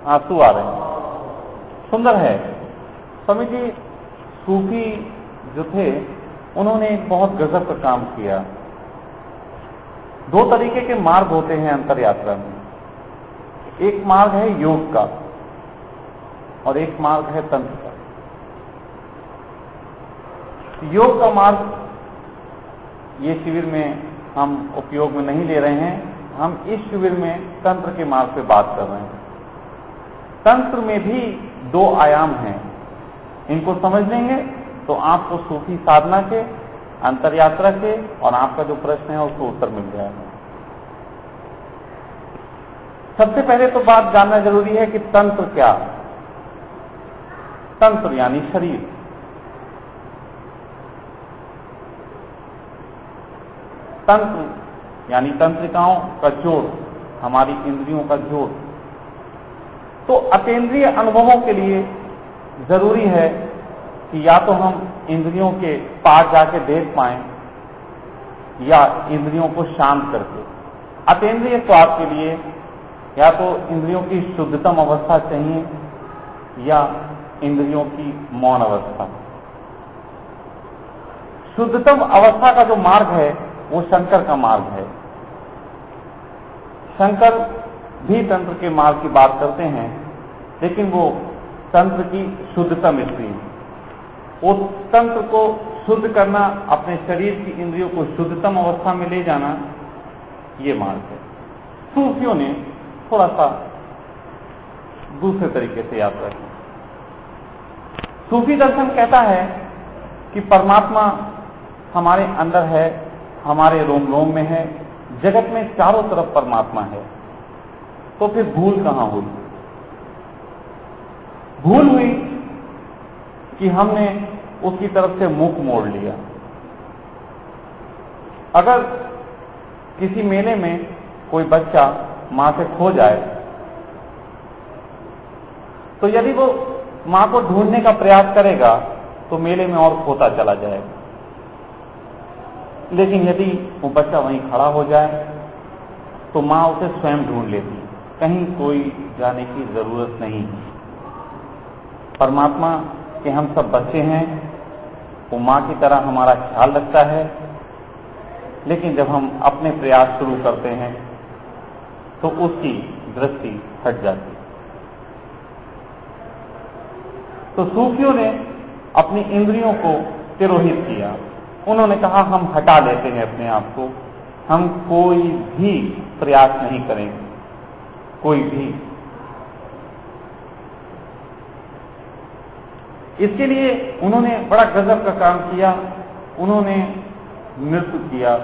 आंसू आ रहे हैं। सुंदर है। स्वामी जी सूफी जो थे उन्होंने एक बहुत गजब का काम किया। दो तरीके के मार्ग होते हैं अंतर यात्रा में। एक मार्ग है योग का और एक मार्ग है तंत्र का। योग का मार्ग ये शिविर में हम उपयोग में नहीं ले रहे हैं। हम इस शिविर में तंत्र के मार्ग पे बात कर रहे हैं। तंत्र में भी दो आयाम हैं। इनको समझ लेंगे तो आपको सूफी साधना के, अंतर यात्रा के और आपका जो प्रश्न है उसको उत्तर मिल जाएगा। सबसे पहले तो बात जानना जरूरी है कि तंत्र क्या। तंत्र यानी शरीर। तंत्र यानी तंत्रिकाओं का जोड़, हमारी इंद्रियों का जोड़। तो अतीन्द्रिय अनुभवों के लिए जरूरी है कि या तो हम इंद्रियों के पास जाके देख पाएं या इंद्रियों को शांत करके। अतीन्द्रिय स्वाद के लिए या तो इंद्रियों की शुद्धतम अवस्था चाहिए या इंद्रियों की मौन अवस्था। शुद्धतम अवस्था का जो मार्ग है वो शंकर का मार्ग है। शंकर भी तंत्र के मार्ग की बात करते हैं, लेकिन वो तंत्र की शुद्धतम स्थिति, वो तंत्र को शुद्ध करना, अपने शरीर की इंद्रियों को शुद्धतम अवस्था में ले जाना, ये मार्ग है। सूफियों ने थोड़ा सा दूसरे तरीके से यात्रा की। सूफी दर्शन कहता है कि परमात्मा हमारे अंदर है, हमारे रोम रोम में है, जगत में चारों तरफ परमात्मा है। तो फिर भूल कहां हुई? भूल हुई कि हमने उसकी तरफ से मुख मोड़ लिया। अगर किसी मेले में कोई बच्चा मां से खो जाए तो यदि वो मां को ढूंढने का प्रयास करेगा तो मेले में और खोता चला जाएगा। लेकिन यदि वो बच्चा वहीं खड़ा हो जाए तो मां उसे स्वयं ढूंढ लेती, कहीं कोई जाने की जरूरत नहीं है। परमात्मा के हम सब बच्चे हैं, वो मां की तरह हमारा ख्याल रखता है, लेकिन जब हम अपने प्रयास शुरू करते हैं तो उसकी दृष्टि हट जाती। तो सूफियों ने अपनी इंद्रियों को तिरोहित किया। उन्होंने कहा हम हटा लेते हैं अपने आप को, हम कोई भी प्रयास नहीं करेंगे, कोई भी। इसके लिए उन्होंने बड़ा गजब का काम किया। उन्होंने नृत्य किया,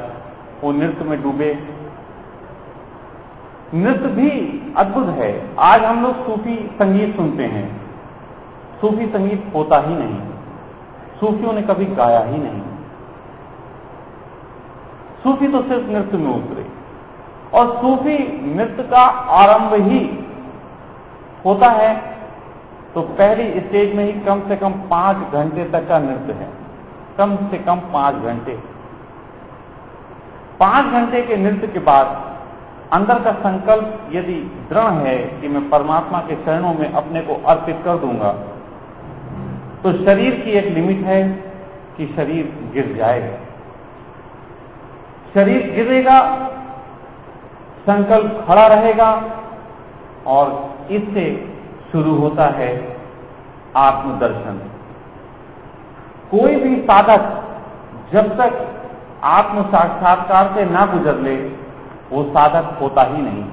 वो नृत्य में डूबे। नृत्य भी अद्भुत है। आज हम लोग सूफी संगीत सुनते हैं, सूफी संगीत होता ही नहीं, सूफियों ने कभी गाया ही नहीं। सूफी तो सिर्फ नृत्य में उतरे, और सूफी नृत्य का आरंभ ही होता है तो पहली स्टेज में ही कम से कम 5 घंटे तक का नृत्य है। कम से कम 5 घंटे। 5 घंटे के नृत्य के बाद अंदर का संकल्प यदि दृढ़ है कि मैं परमात्मा के चरणों में अपने को अर्पित कर दूंगा, तो शरीर की एक लिमिट है कि शरीर गिर जाएगा। शरीर गिरेगा, संकल्प खड़ा रहेगा, और इससे शुरू होता है आत्मदर्शन। कोई भी साधक जब तक आत्म साक्षात्कार से ना गुजर ले, वो साधक होता ही नहीं।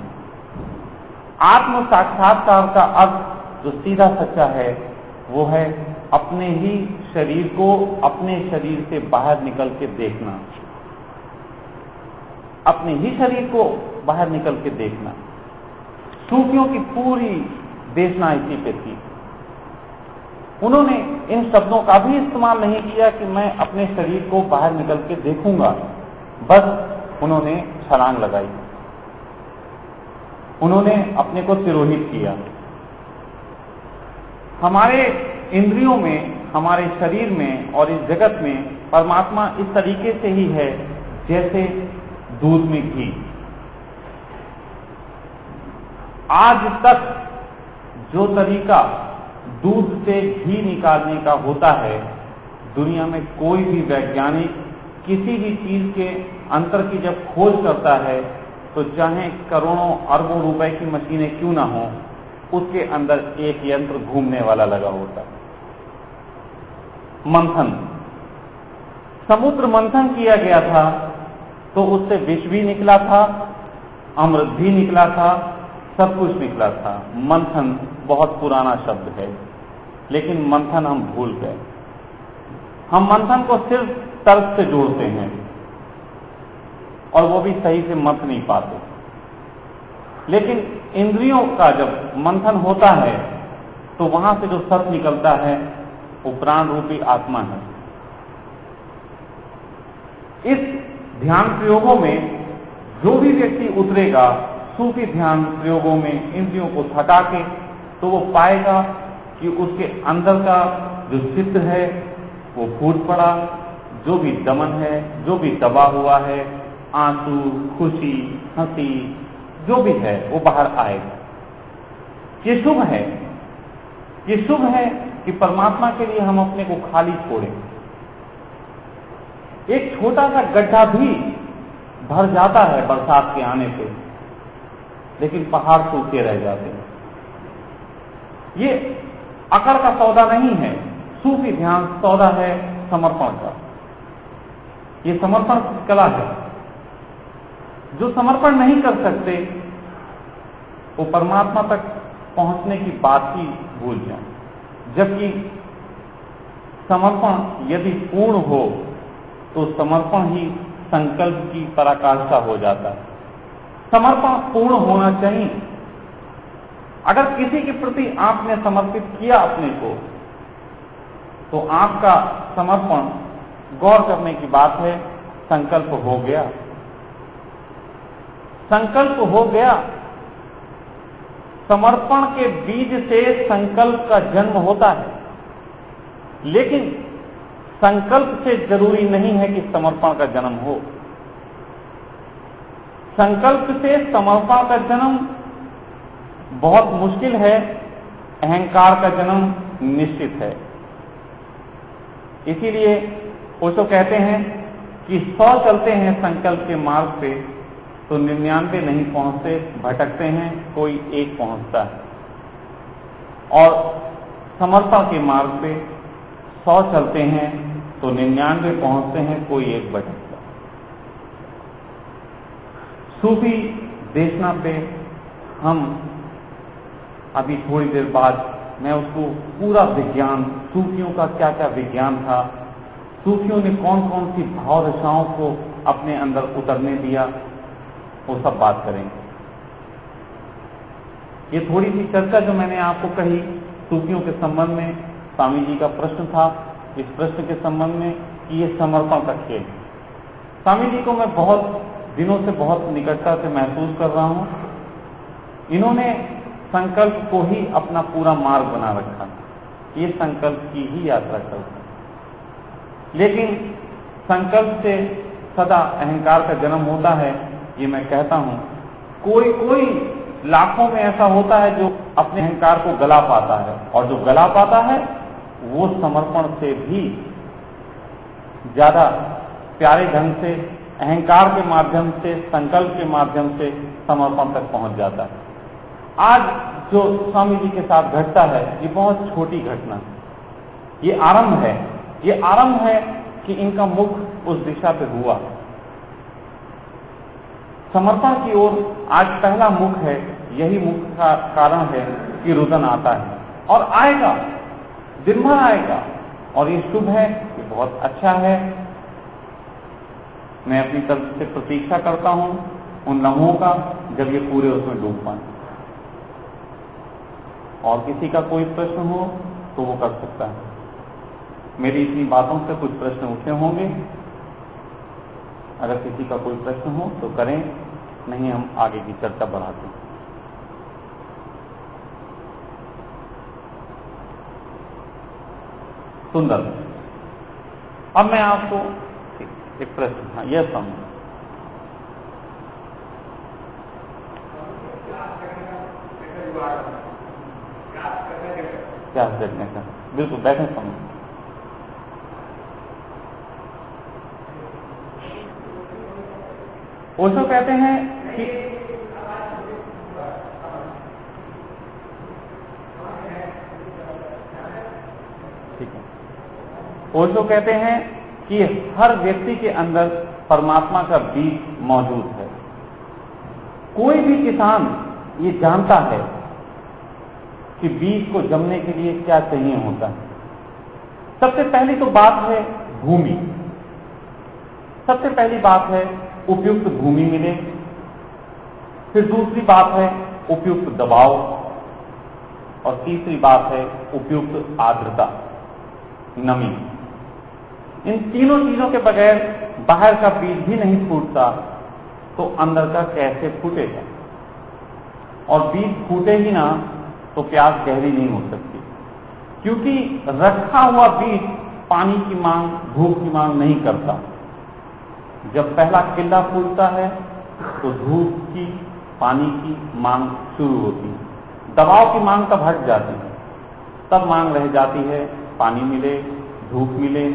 आत्म साक्षात्कार का अर्थ जो सीधा सच्चा है वो है अपने ही शरीर को अपने शरीर से बाहर निकल के देखना, अपने ही शरीर को बाहर निकल के देखना। सूफियों की पूरी देशना इसी पे थी। उन्होंने इन शब्दों का भी इस्तेमाल नहीं किया कि मैं अपने शरीर को बाहर निकल के देखूंगा, बस उन्होंने छलांग लगाई, उन्होंने अपने को तिरोहित किया। हमारे इंद्रियों में, हमारे शरीर में और इस जगत में परमात्मा इस तरीके से ही है जैसे दूध में घी। आज तक जो तरीका दूध से घी निकालने का होता है, दुनिया में कोई भी वैज्ञानिक किसी भी चीज के अंतर की जब खोज करता है तो चाहे करोड़ों अरबों रुपए की मशीनें क्यों ना हो, उसके अंदर एक यंत्र घूमने वाला लगा होता है। मंथन, समुद्र मंथन किया गया था तो उससे विष भी निकला था, अमृत भी निकला था, सब कुछ निकला था। मंथन बहुत पुराना शब्द है, लेकिन मंथन हम भूल गए। हम मंथन को सिर्फ तर्क से जोड़ते हैं और वो भी सही से मत नहीं पाते। लेकिन इंद्रियों का जब मंथन होता है तो वहां से जो सत्य निकलता है वो प्राण रूपी आत्मा है। इस ध्यान प्रयोगों में जो भी व्यक्ति उतरेगा सूफी ध्यान प्रयोगों में इंद्रियों को थका के, तो वो पाएगा कि उसके अंदर का जो चित्त है वो फूट पड़ा, जो भी दमन है, जो भी दबा हुआ है, आंसू, खुशी, हंसी, जो भी है वो बाहर आएगा। ये शुभ है, ये शुभ है कि परमात्मा के लिए हम अपने को खाली छोड़ें। एक छोटा सा गड्ढा भी भर जाता है बरसात के आने पे, लेकिन पहाड़ सूखे रह जाते हैं। ये अकड़ का सौदा नहीं है, सूफी ध्यान सौदा है समर्पण का। ये समर्पण कला है। जो समर्पण नहीं कर सकते वो परमात्मा तक पहुंचने की बात ही भूल जाए। जबकि समर्पण यदि पूर्ण हो तो समर्पण ही संकल्प की पराकाष्ठा हो जाता है। समर्पण पूर्ण होना चाहिए। अगर किसी के प्रति आपने समर्पित किया अपने को, तो आपका समर्पण गौर करने की बात है, संकल्प हो गया, संकल्प हो गया। समर्पण के बीज से संकल्प का जन्म होता है, लेकिन संकल्प से जरूरी नहीं है कि समर्पण का जन्म हो। संकल्प से समर्पण का जन्म बहुत मुश्किल है, अहंकार का जन्म निश्चित है। इसीलिए वो तो कहते हैं कि 100 चलते हैं संकल्प के मार्ग पे तो 99 नहीं पहुंचते, भटकते हैं, कोई एक पहुंचता है। और समर्पण के मार्ग पे 100 चलते हैं तो 99 पहुंचते हैं, कोई एक भटकता है। सूफी देशना पे हम अभी थोड़ी देर बाद मैं उसको पूरा विज्ञान, सूफियों का क्या क्या विज्ञान था, सूफियों ने कौन कौन सी भाव रसाओं को अपने अंदर उतरने दिया, वो सब बात करेंगे। ये थोड़ी सी चर्चा जो मैंने आपको कही सूफियों के संबंध में, स्वामी जी का प्रश्न था इस प्रश्न के संबंध में कि ये समर्पण का खेल। स्वामी जी को मैं बहुत दिनों से बहुत निकटता से महसूस कर रहा हूं। इन्होंने संकल्प को ही अपना पूरा मार्ग बना रखा, ये संकल्प की ही यात्रा करता। लेकिन संकल्प से सदा अहंकार का जन्म होता है, ये मैं कहता हूं। कोई कोई लाखों में ऐसा होता है जो अपने अहंकार को गला पाता है, और जो गला पाता है वो समर्पण से भी ज्यादा प्यारे ढंग से, अहंकार के माध्यम से, संकल्प के माध्यम से समर्पण तक पहुंच जाता है। आज जो स्वामी जी के साथ घटता है ये बहुत छोटी घटना, ये आरंभ है। ये आरंभ है कि इनका मुख उस दिशा पे हुआ। समर्पण की ओर आज पहला मुख है। यही मुख का कारण है कि रुदन आता है और आएगा, दिन भर आएगा, और ये शुभ है, ये बहुत अच्छा है। मैं अपनी तरफ से प्रतीक्षा करता हूं उन लम्हों का जब ये पूरे उसमें डूब पाए। और किसी का कोई प्रश्न हो तो वो कर सकता है। मेरी इतनी बातों से कुछ प्रश्न उठे होंगे, अगर किसी का कोई प्रश्न हो तो करें, नहीं हम आगे की चर्चा बढ़ाते हैं। सुंदर। अब मैं आपको एक प्रश्न, हाँ यह समझ, प्यास जगने का। बिल्कुल बैठे समझ। ओशो कहते हैं कि ठीक है, ओशो कहते हैं कि हर व्यक्ति के अंदर परमात्मा का बीज मौजूद है। कोई भी किसान ये जानता है कि बीज को जमने के लिए क्या चाहिए होता है। सबसे पहली तो बात है भूमि। सबसे पहली बात है उपयुक्त भूमि मिले। फिर दूसरी बात है उपयुक्त दबाव, और तीसरी बात है उपयुक्त आर्द्रता, नमी। इन तीनों चीजों के बगैर बाहर का बीज भी नहीं फूटता, तो अंदर का कैसे फूटेगा? और बीज फूटे ही ना तो प्यास गहरी नहीं हो सकती, क्योंकि रखा हुआ बीज पानी की मांग, धूप की मांग नहीं करता। जब पहला किल्ला फूटता है तो धूप की, पानी की मांग शुरू होती है। दबाव की मांग तब हट जाती है, तब मांग रह जाती है पानी मिले, धूप मिले,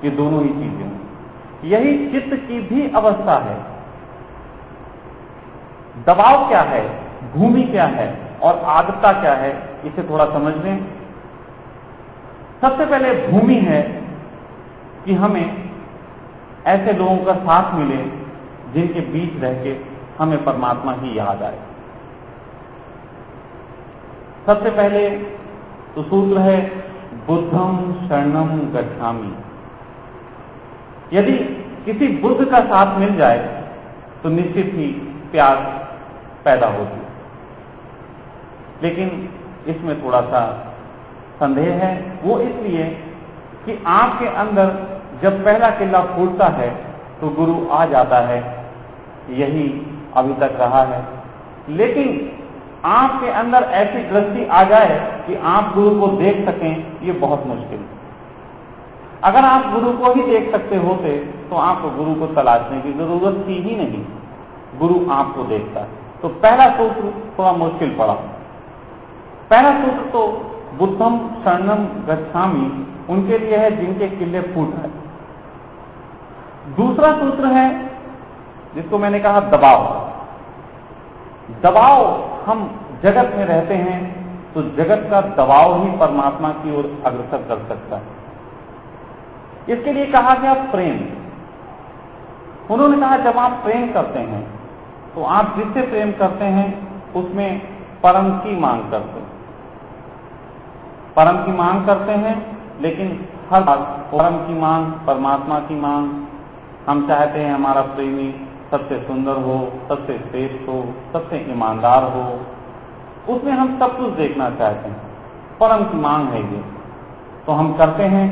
ये दोनों ही चीजें। यही चित्त की भी अवस्था है। दबाव क्या है, भूमि क्या है और आर्द्रता क्या है, इसे थोड़ा समझ लें। सबसे पहले भूमि है कि हमें ऐसे लोगों का साथ मिले जिनके बीच रह के हमें परमात्मा की याद आए। सबसे पहले तो सूत्र है बुद्धम शरणम गच्छामि। यदि किसी बुद्ध का साथ मिल जाए तो निश्चित ही प्यास पैदा होती है। लेकिन इसमें थोड़ा सा संदेह है। वो इसलिए कि आपके अंदर जब पहला किल्ला फूटता है तो गुरु आ जाता है, यही अभी तक रहा है। लेकिन आपके अंदर ऐसी दृष्टि आ जाए कि आप गुरु को देख सकें, ये बहुत मुश्किल है। अगर आप गुरु को ही देख सकते होते तो आपको गुरु को तलाशने की जरूरत थी ही नहीं, गुरु आपको देखता है। तो पहला सूत्र थोड़ा मुश्किल पड़ा। पहला सूत्र तो बुद्धम शरणम गच्छामि उनके लिए है जिनके किले फूट है। दूसरा सूत्र है जिसको मैंने कहा दबाव। दबाव, हम जगत में रहते हैं तो जगत का दबाव ही परमात्मा की ओर अग्रसर कर सकता है। इसके लिए कहा गया प्रेम। उन्होंने कहा जब आप प्रेम करते हैं तो आप जिससे प्रेम करते हैं उसमें परम की मांग करते हैं। परम की मांग करते हैं, लेकिन हर परम की मांग, परमात्मा की मांग, हम चाहते हैं हमारा प्रेमी सबसे सुंदर हो, सबसे श्रेष्ठ हो, सबसे ईमानदार हो, उसमें हम सब कुछ देखना चाहते हैं। परम की मांग है ये, तो हम करते हैं,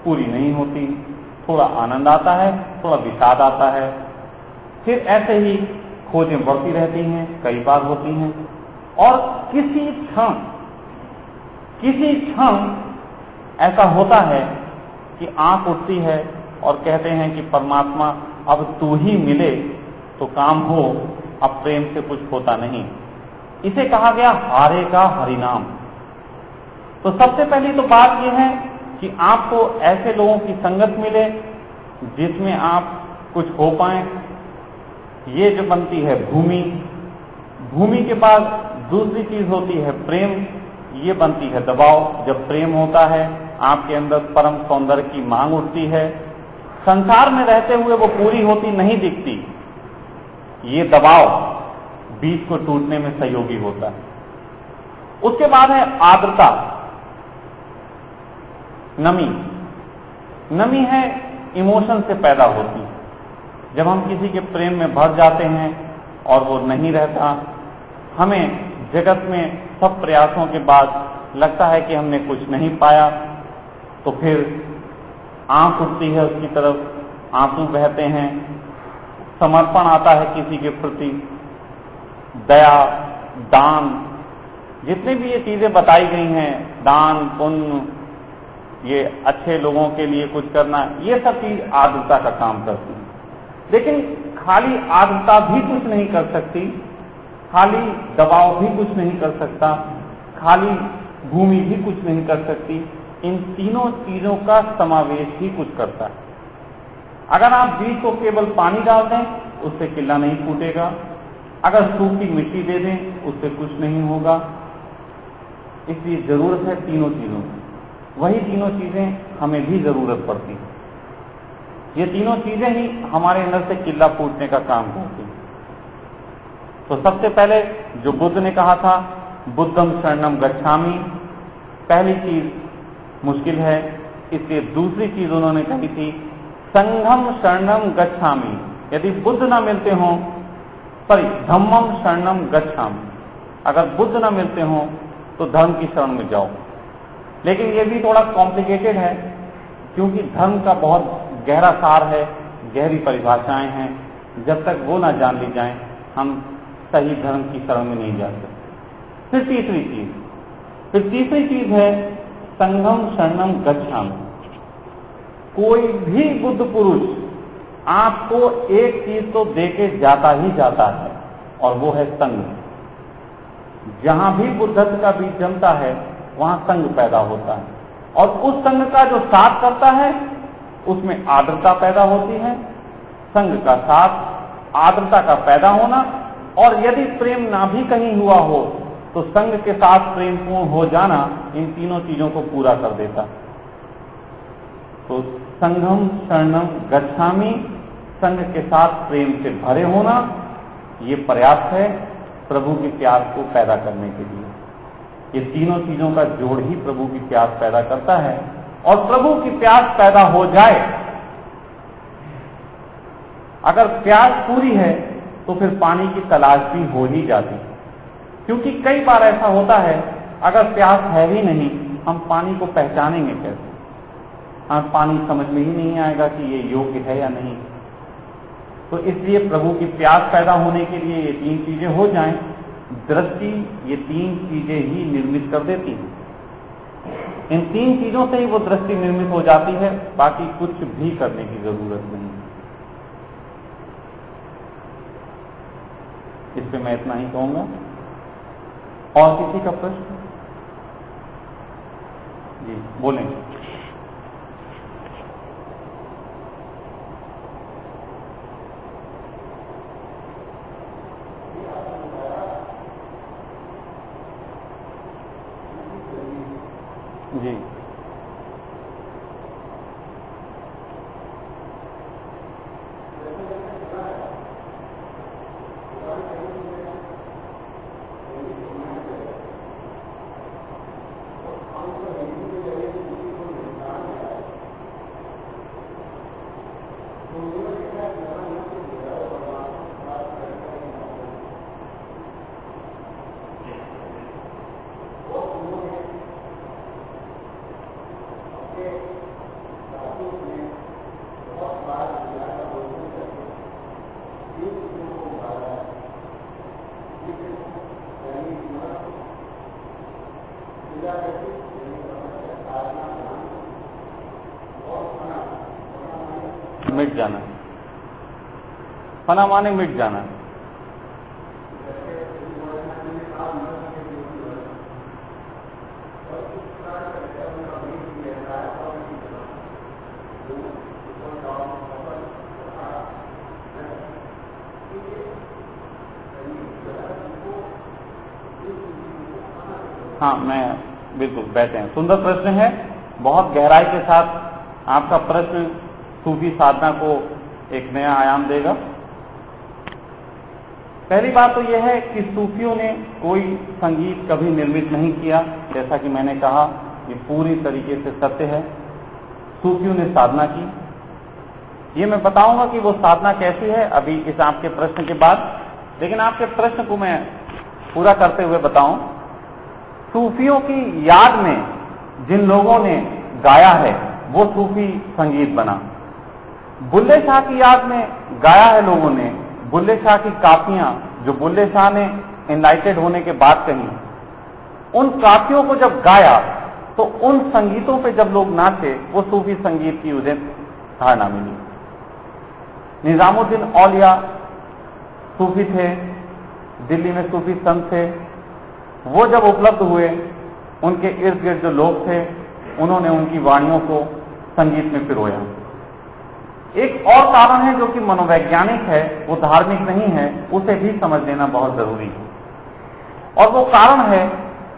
पूरी नहीं होती, थोड़ा आनंद आता है, थोड़ा विषाद आता है, फिर ऐसे ही खोजें बढ़ती रहती हैं, कई बार होती हैं, और किसी क्षण ऐसा होता है कि आंख उठती है और कहते हैं कि परमात्मा अब तू ही मिले तो काम हो, अब प्रेम से कुछ होता नहीं। इसे कहा गया हारे का हरिनाम। तो सबसे पहली तो बात यह है कि आपको ऐसे लोगों की संगत मिले जिसमें आप कुछ हो पाए, ये जो बनती है भूमि। भूमि के बाद दूसरी चीज होती है प्रेम, ये बनती है दबाव। जब प्रेम होता है आपके अंदर परम सौंदर्य की मांग उठती है, संसार में रहते हुए वो पूरी होती नहीं दिखती, ये दबाव बीज को टूटने में सहयोगी होता है। उसके बाद है आर्द्रता, नमी। नमी है इमोशन से पैदा होती है। जब हम किसी के प्रेम में भर जाते हैं और वो नहीं रहता, हमें जगत में सब प्रयासों के बाद लगता है कि हमने कुछ नहीं पाया, तो फिर आंख उठती है उसकी तरफ, आंसू बहते हैं, समर्पण आता है किसी के प्रति, दया, दान, जितने भी ये चीजें बताई गई हैं, दान, पुण्य, ये अच्छे लोगों के लिए कुछ करना, ये सब चीज आर्द्रता का काम करती है। लेकिन खाली आर्द्रता भी कुछ नहीं कर सकती, खाली दबाव भी कुछ नहीं कर सकता, खाली भूमि भी कुछ नहीं कर सकती। इन तीनों चीजों का समावेश ही कुछ करता है। अगर आप बीज को केवल पानी डाल दें, उससे किल्ला नहीं फूटेगा। अगर सूखी मिट्टी दे दें, उससे कुछ नहीं होगा। इसलिए जरूरत है तीनों चीजों की। वही तीनों चीजें हमें भी जरूरत पड़ती है। ये तीनों चीजें ही हमारे अंदर से किल्ला फूटने का काम करती हैं। तो सबसे पहले जो बुद्ध ने कहा था, बुद्धम शरणम गच्छामि, पहली चीज मुश्किल है, इसलिए दूसरी चीज उन्होंने कही थी संघम शरणम गच्छामि। यदि बुद्ध ना मिलते हों, धम्मम शरणम गच्छामि, अगर बुद्ध ना मिलते हों तो धर्म की शरण में जाओ। लेकिन ये भी थोड़ा कॉम्प्लिकेटेड है, क्योंकि धर्म का बहुत गहरा सार है, गहरी परिभाषाएं हैं। जब तक वो ना जान ली जाएं, हम सही धर्म की शरण में नहीं जा सकते। फिर तीसरी चीज है संघम शरणम गच्छामि। कोई भी बुद्ध पुरुष आपको एक चीज तो देके जाता ही जाता है, और वो है संघ। जहां भी बुद्धत्व का बीज जमता है, वहां संघ पैदा होता है, और उस संघ का जो साथ करता है उसमें आर्द्रता पैदा होती है। संघ का साथ, आर्द्रता का पैदा होना, और यदि प्रेम ना भी कहीं हुआ हो तो संघ के साथ प्रेम पूर्ण हो जाना इन तीनों चीजों को पूरा कर देता। तो संघम शरणम गच्छामि, संघ के साथ प्रेम से भरे होना, ये पर्याप्त है प्रभु की प्यास को पैदा करने के लिए। ये तीनों चीजों का जोड़ ही प्रभु की प्यास पैदा करता है। और प्रभु की प्यास पैदा हो जाए, अगर प्यास पूरी है तो फिर पानी की तलाश भी हो ही जाती। क्योंकि कई बार ऐसा होता है, अगर प्यास है ही नहीं, हम पानी को पहचानेंगे कैसे? हाँ, पानी समझ में ही नहीं आएगा कि ये योग्य है या नहीं। तो इसलिए प्रभु की प्यास पैदा होने के लिए ये तीन चीजें हो जाएं, दृष्टि ये तीन चीजें ही निर्मित कर देती हैं। इन तीन चीजों से ही वो दृष्टि निर्मित हो जाती है, बाकी कुछ भी करने की जरूरत नहीं। इस पे मैं इतना ही कहूंगा। और किसी का प्रश्न? जी बोलें। जी मिट जाना, फना माने मिट जाना। हाँ, मैं बिल्कुल बैठे हैं। सुंदर प्रश्न है, बहुत गहराई के साथ आपका प्रश्न सूफी साधना को एक नया आयाम देगा। पहली बात तो यह है कि सूफियों ने कोई संगीत कभी निर्मित नहीं किया। जैसा कि मैंने कहा, ये पूरी तरीके से सत्य है। सूफियों ने साधना की। ये मैं बताऊंगा कि वो साधना कैसी है अभी इस आपके प्रश्न के बाद, लेकिन आपके प्रश्न को मैं पूरा करते हुए बताऊं। सूफियों की याद में जिन लोगों ने गाया है वो सूफी संगीत बना। बुल्ले शाह की याद में गाया है लोगों ने, बुल्ले शाह की काफियां जो बुल्ले शाह ने एनलाइटेड होने के बाद कही, उन काफियों को जब गाया तो उन संगीतों पे जब लोग नाचे, वो सूफी संगीत की उन्हें धारणा मिली। निजामुद्दीन औलिया सूफी थे, दिल्ली में सूफी संत थे। वो जब उपलब्ध हुए उनके इर्द गिर्द जो लोग थे उन्होंने उनकी वाणियों को संगीत में पिरोया। एक और कारण है जो कि मनोवैज्ञानिक है, वो धार्मिक नहीं है, उसे भी समझ लेना बहुत जरूरी है। और वो कारण है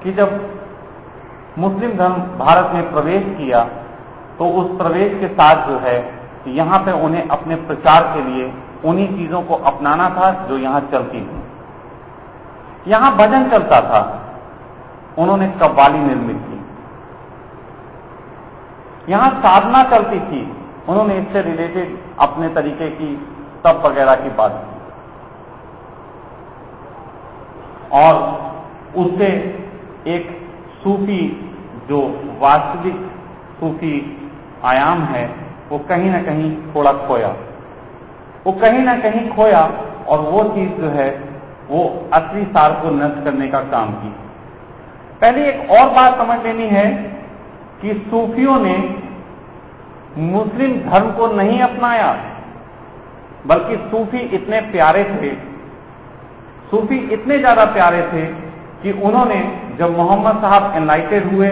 कि जब मुस्लिम धर्म भारत में प्रवेश किया तो उस प्रवेश के साथ जो है यहां पे उन्हें अपने प्रचार के लिए उन्हीं चीजों को अपनाना था जो यहां चलती थी। यहां भजन चलता था, उन्होंने कव्वाली निर्मित की। यहां साधना चलती थी, उन्होंने इससे रिलेटेड अपने तरीके की तप वगैरह की बात की। और उससे एक सूफी जो वास्तविक सूफी आयाम है वो कहीं ना कहीं थोड़ा खोया, वो कहीं ना कहीं खोया। और वो चीज जो है वो असली सार को नष्ट करने का काम की। पहले एक और बात समझ लेनी है कि सूफियों ने मुस्लिम धर्म को नहीं अपनाया, बल्कि सूफी इतने प्यारे थे, सूफी इतने ज्यादा प्यारे थे कि उन्होंने जब मोहम्मद साहब एनलाइटेड हुए,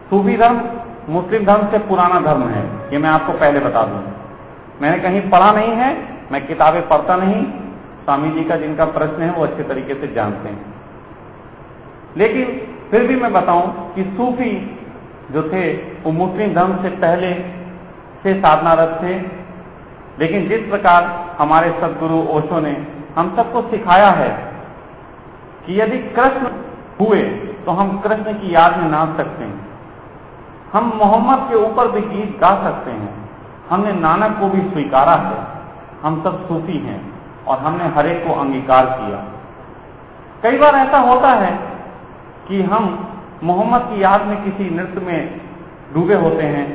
सूफी धर्म मुस्लिम धर्म से पुराना धर्म है, ये मैं आपको पहले बता दूं। मैंने कहीं पढ़ा नहीं है, मैं किताबें पढ़ता नहीं। स्वामी जी का जिनका प्रश्न है वो अच्छे तरीके से जानते हैं, लेकिन फिर भी मैं बताऊं कि सूफी जो थे वो मुस्लिम धर्म से पहले से साधनारत थे। लेकिन जिस प्रकार हमारे सदगुरु ओशो ने हम सबको सिखाया है कि यदि कृष्ण हुए तो हम कृष्ण की याद में नाच सकते हैं, हम मोहम्मद के ऊपर भी गीत गा सकते हैं, हमने नानक को भी स्वीकारा है, हम सब सूफी हैं और हमने हर एक को अंगीकार किया। कई बार ऐसा होता है कि हम मोहम्मद की याद में किसी नृत्य में डूबे होते हैं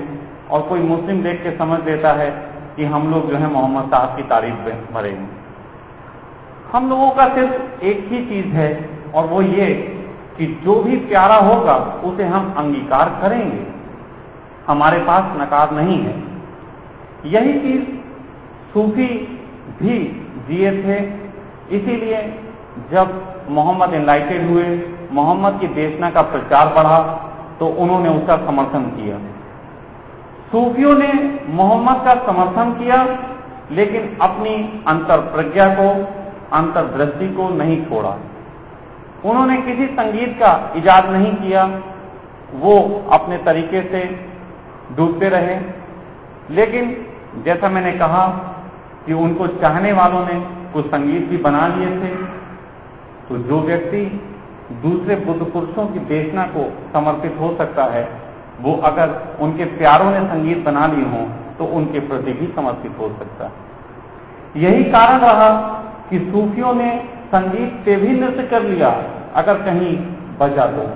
और कोई मुस्लिम देख के समझ लेता है कि हम लोग जो है मोहम्मद साहब की तारीफ में भरे हैं। हम लोगों का सिर्फ एक ही चीज है और वो ये कि जो भी प्यारा होगा उसे हम अंगीकार करेंगे, हमारे पास नकार नहीं है। यही चीज सूफी भी जिए थे। इसीलिए जब मोहम्मद एनलाइटेड हुए, मोहम्मद की देशना का प्रचार बढ़ा तो उन्होंने उसका समर्थन किया। सूफियों ने मोहम्मद का समर्थन किया, लेकिन अपनी अंतर प्रज्ञा को, अंतर्दृष्टि को नहीं छोड़ा। उन्होंने किसी संगीत का इजाद नहीं किया, वो अपने तरीके से डूबते रहे। लेकिन जैसा मैंने कहा कि उनको चाहने वालों ने कुछ संगीत भी बना लिए थे। तो जो व्यक्ति दूसरे बुद्ध पुरुषों की देशना को समर्पित हो सकता है, वो अगर उनके प्यारों ने संगीत बना लिए हों तो उनके प्रति भी समर्पित हो सकता है। यही कारण रहा कि सूफियों ने संगीत पे भी नृत्य कर लिया अगर कहीं बजा दो,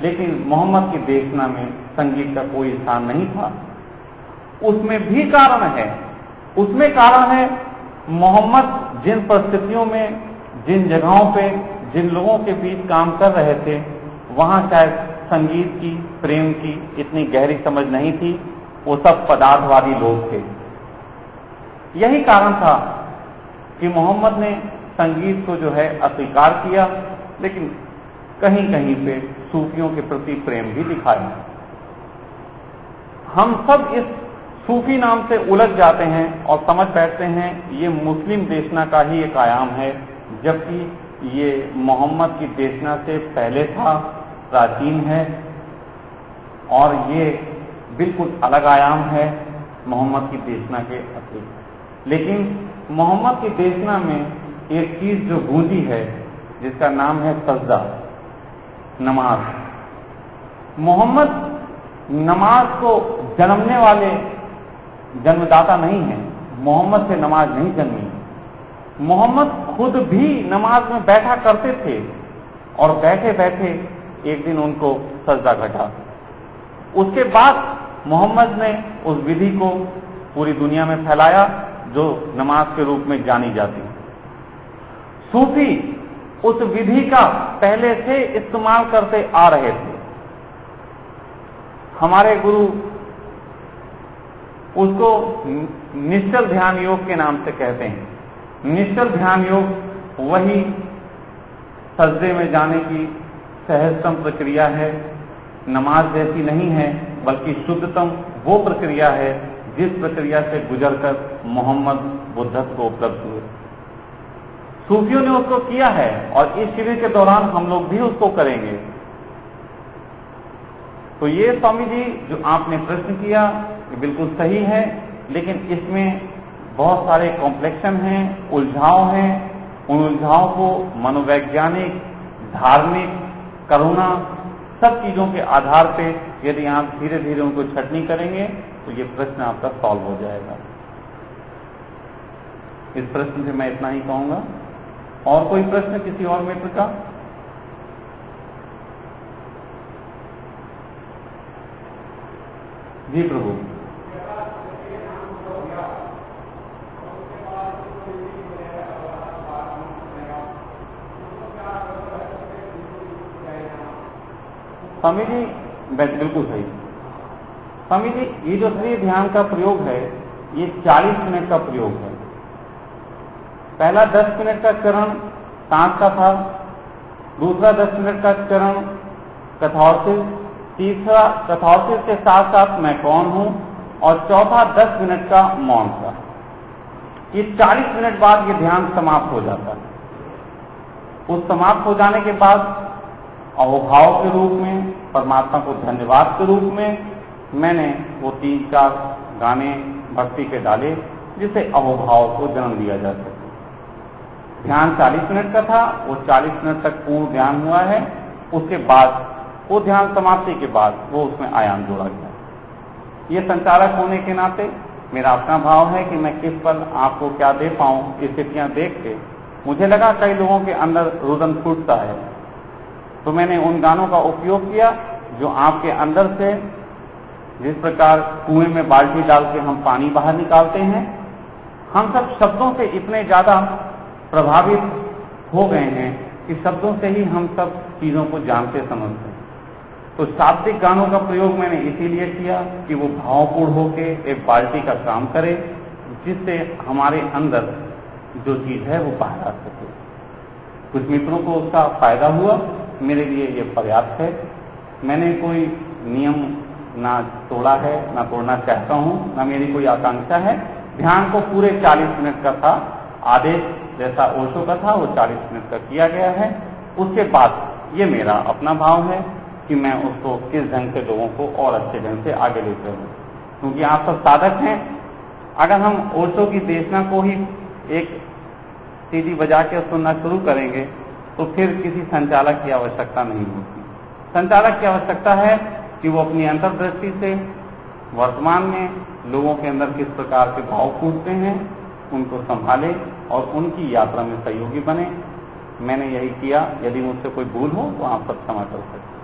लेकिन मोहम्मद की देशना में संगीत का कोई स्थान नहीं था। उसमें भी कारण है, उसमें कारण है मोहम्मद जिन परिस्थितियों में, जिन जगहों पे, जिन लोगों के बीच काम कर रहे थे, वहां शायद संगीत की, प्रेम की इतनी गहरी समझ नहीं थी। वो सब पदार्थवादी लोग थे। यही कारण था कि मोहम्मद ने संगीत को जो है अस्वीकार किया, लेकिन कहीं कहीं पे सूफियों के प्रति प्रेम भी दिखाया। हम सब इस सूफी नाम से उलझ जाते हैं और समझ बैठते हैं ये मुस्लिम देशना का ही एक आयाम है, जबकि ये मोहम्मद की देशना से पहले था, प्राचीन है और ये बिल्कुल अलग आयाम है मोहम्मद की देशना के अतिरिक्त। लेकिन मोहम्मद की देशना में एक चीज जो गूंजी है जिसका नाम है सजदा, नमाज। मोहम्मद नमाज को जन्मने वाले जन्मदाता नहीं है, मोहम्मद से नमाज नहीं जन्मी। मोहम्मद खुद भी नमाज में बैठा करते थे और बैठे बैठे एक दिन उनको सजदा घटा। उसके बाद मोहम्मद ने उस विधि को पूरी दुनिया में फैलाया जो नमाज के रूप में जानी जाती है। सूफी उस विधि का पहले से इस्तेमाल करते आ रहे थे। हमारे गुरु उसको निश्चल ध्यान योग के नाम से कहते हैं। निश्चल ध्यान योग वही सजदे में जाने की, सहजतम प्रक्रिया है, नमाज जैसी नहीं है, बल्कि शुद्धतम वो प्रक्रिया है जिस प्रक्रिया से गुजरकर मोहम्मद बुद्धत्व को उपलब्ध हुए। सूफियों ने उसको किया है और इस शिविर के दौरान हम लोग भी उसको करेंगे। तो ये स्वामी जी जो आपने प्रश्न किया ये बिल्कुल सही है, लेकिन इसमें बहुत सारे कॉम्प्लेक्शन हैं, उलझाव हैं। उन उलझाव को मनोवैज्ञानिक, धार्मिक, करुणा सब चीजों के आधार पे यदि आप धीरे धीरे उनको छटनी करेंगे तो ये प्रश्न आपका सॉल्व हो जाएगा। इस प्रश्न से मैं इतना ही कहूंगा। और कोई प्रश्न किसी और मित्र का? जी प्रभु। स्वामी जी बिल्कुल सही। स्वामी जी ये जो शरीर ध्यान का प्रयोग है ये 40 मिनट का प्रयोग है। पहला 10 मिनट का चरण सांस का था, दूसरा 10 मिनट का चरण कथॉर्सिस, तीसरा कथॉर्सिस के साथ साथ मैं कौन हूं, और चौथा 10 मिनट का मौन का। ये 40 मिनट बाद ये ध्यान समाप्त हो जाता है। उस समाप्त हो जाने के बाद अहोभाव के रूप में, परमात्मा को धन्यवाद के रूप में मैंने वो 3-4 गाने भक्ति के डाले जिससे अहोभाव को जन्म दिया जा सके। ध्यान 40 मिनट का था, वो 40 मिनट तक पूर्ण ध्यान हुआ है। उसके बाद वो ध्यान समाप्ति के बाद वो उसमें आयाम जोड़ा गया। ये संचालक होने के नाते मेरा अपना भाव है कि मैं किस पल आपको क्या दे पाऊं। स्थितियां देख के मुझे लगा कई लोगों के अंदर रुदन फूटता है, तो मैंने उन गानों का उपयोग किया जो आपके अंदर से, जिस प्रकार कुएं में बाल्टी डाल के हम पानी बाहर निकालते हैं, हम सब शब्दों से इतने ज्यादा प्रभावित हो गए हैं कि शब्दों से ही हम सब चीजों को जानते समझते हैं। तो शाब्दिक गानों का प्रयोग मैंने इसीलिए किया कि वो भावपूर्ण होके एक बाल्टी का काम करे, जिससे हमारे अंदर जो चीज है वो बाहर आ सके। कुछ मित्रों को उसका फायदा हुआ, मेरे लिए ये पर्याप्त है। मैंने कोई नियम ना तोड़ा है, ना तोड़ना चाहता हूं, ना मेरी कोई आकांक्षा है। ध्यान को पूरे 40 मिनट का था, आदेश जैसा ओशो का था वो 40 मिनट का किया गया है। उसके बाद ये मेरा अपना भाव है कि मैं उसको किस ढंग से लोगों को और अच्छे ढंग से आगे लेते हूँ, क्योंकि आप सब साधक हैं। अगर हम ओशो की देशना को ही एक सीडी बजा के सुनना शुरू करेंगे तो फिर किसी संचालक की आवश्यकता नहीं होती। संचालक की आवश्यकता है कि वो अपनी अंतर्दृष्टि से वर्तमान में लोगों के अंदर किस प्रकार के भाव फूटते हैं उनको संभाले और उनकी यात्रा में सहयोगी बने। मैंने यही किया। यदि मुझसे कोई भूल हो तो आप सब क्षमा कर सकते हैं।